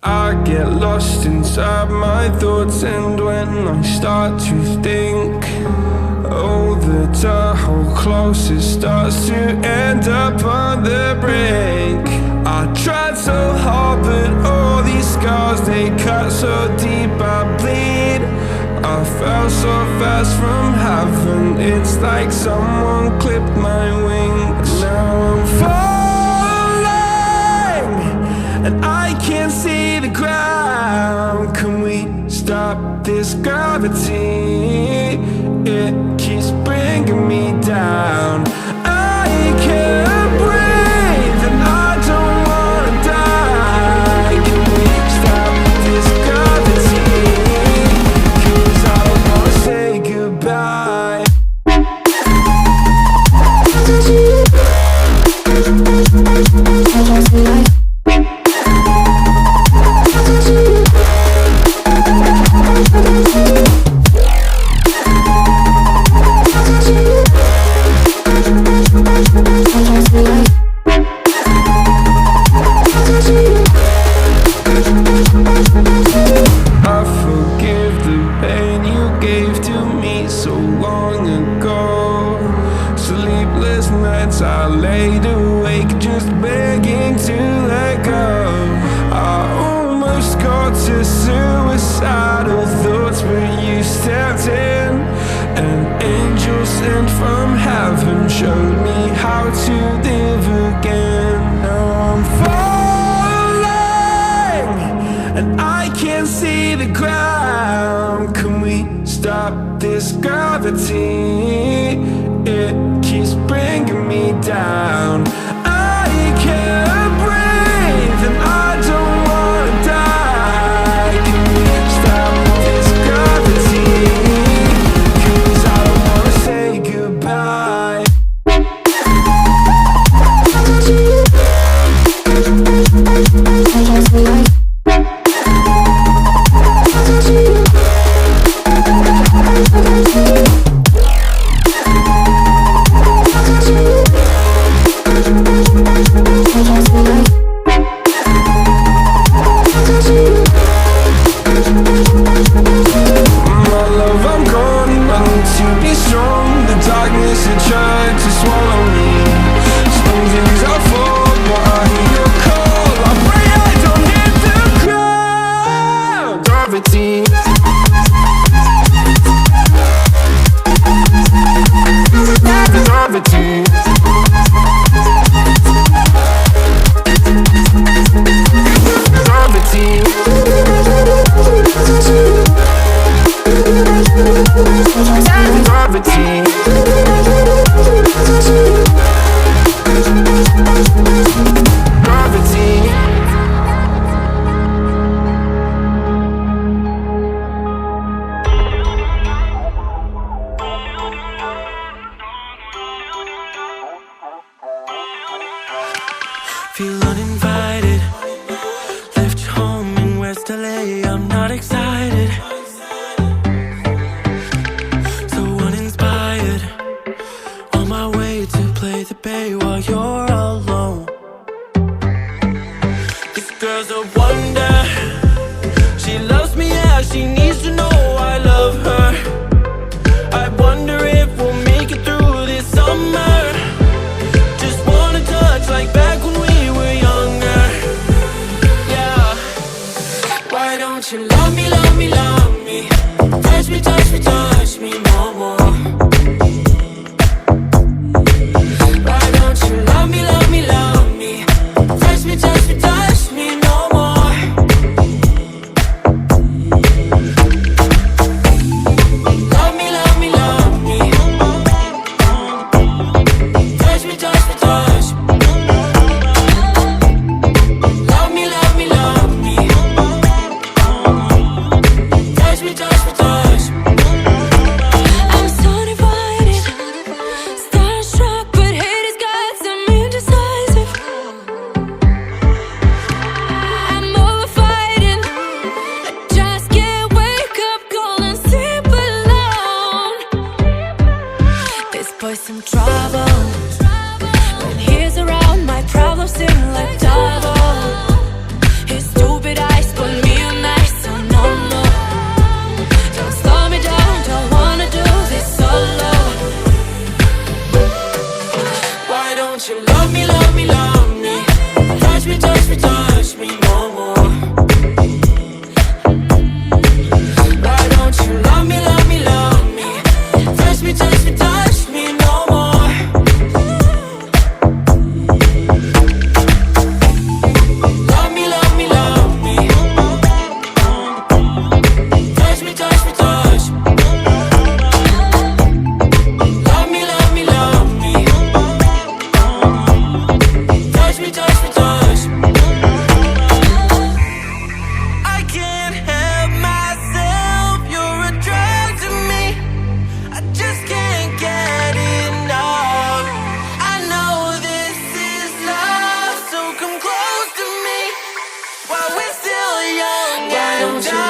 I get lost inside my thoughts, and when I start to think, oh, the Tahoe closest starts to end up on the brink. I tried so hard, but all these scars, they cut so deep I bleed. I fell so fast from heaven, it's like someone clipped my wings. Now I'm falling, and I can't see the ground. Can we stop this gravity? It keeps bringing me down. I can't breathe, and I don't wanna die. Can we stop this gravity? 'Cause I don't wanna say goodbye. I forgive the pain you gave to me so long ago. Sleepless nights I laid awake just begging to let go. I almost got to suicidal thoughts, but you stepped in. An angel sent from heaven showed me how to live again. Now I'm falling, and I can't see the ground. Can we stop this gravity? It keeps bringing me down. I can't breathe, and I don't wanna die. Can we stop this gravity? 'Cause I don't wanna say goodbye. My love, I'm gone, I need to be strong. The darkness had tried to swallow me. Some things I fall, but I hear your call. I pray I don't hit the ground. Gravity. Gravity. Gravity. Gravity. Gravity. Feel uninvited. Left home in West LA. I'm not excited. So uninspired. On my way to play the bay while you're alone. This girl's a wonder. She loves me, yeah, she needs to know I love her. I wonder if we'll make it through this summer. Just wanna touch like back when we were younger. Yeah. Why don't you love me, love me, love me? Touch me, touch me, touch me no more. Why don't you love me, love me, love me? Touch me, touch me, touch me no more. Love me, love me, love me. Touch me, touch me, touch me. Love me, love me, love me. Touch me, touch me, touch me. love me, love me. Touch me, touch me, touch me no more. Why don't you love me, love me, love me? Touch me, touch me, touch me no more. Love me, love me, love me. Touch me, touch me, touch me. Love me, love me, love me. Touch me, touch me, touch me. I can't help myself, you're a drug to me. I just can't get enough. I know this is love, so come close to me while we're still young and dumb.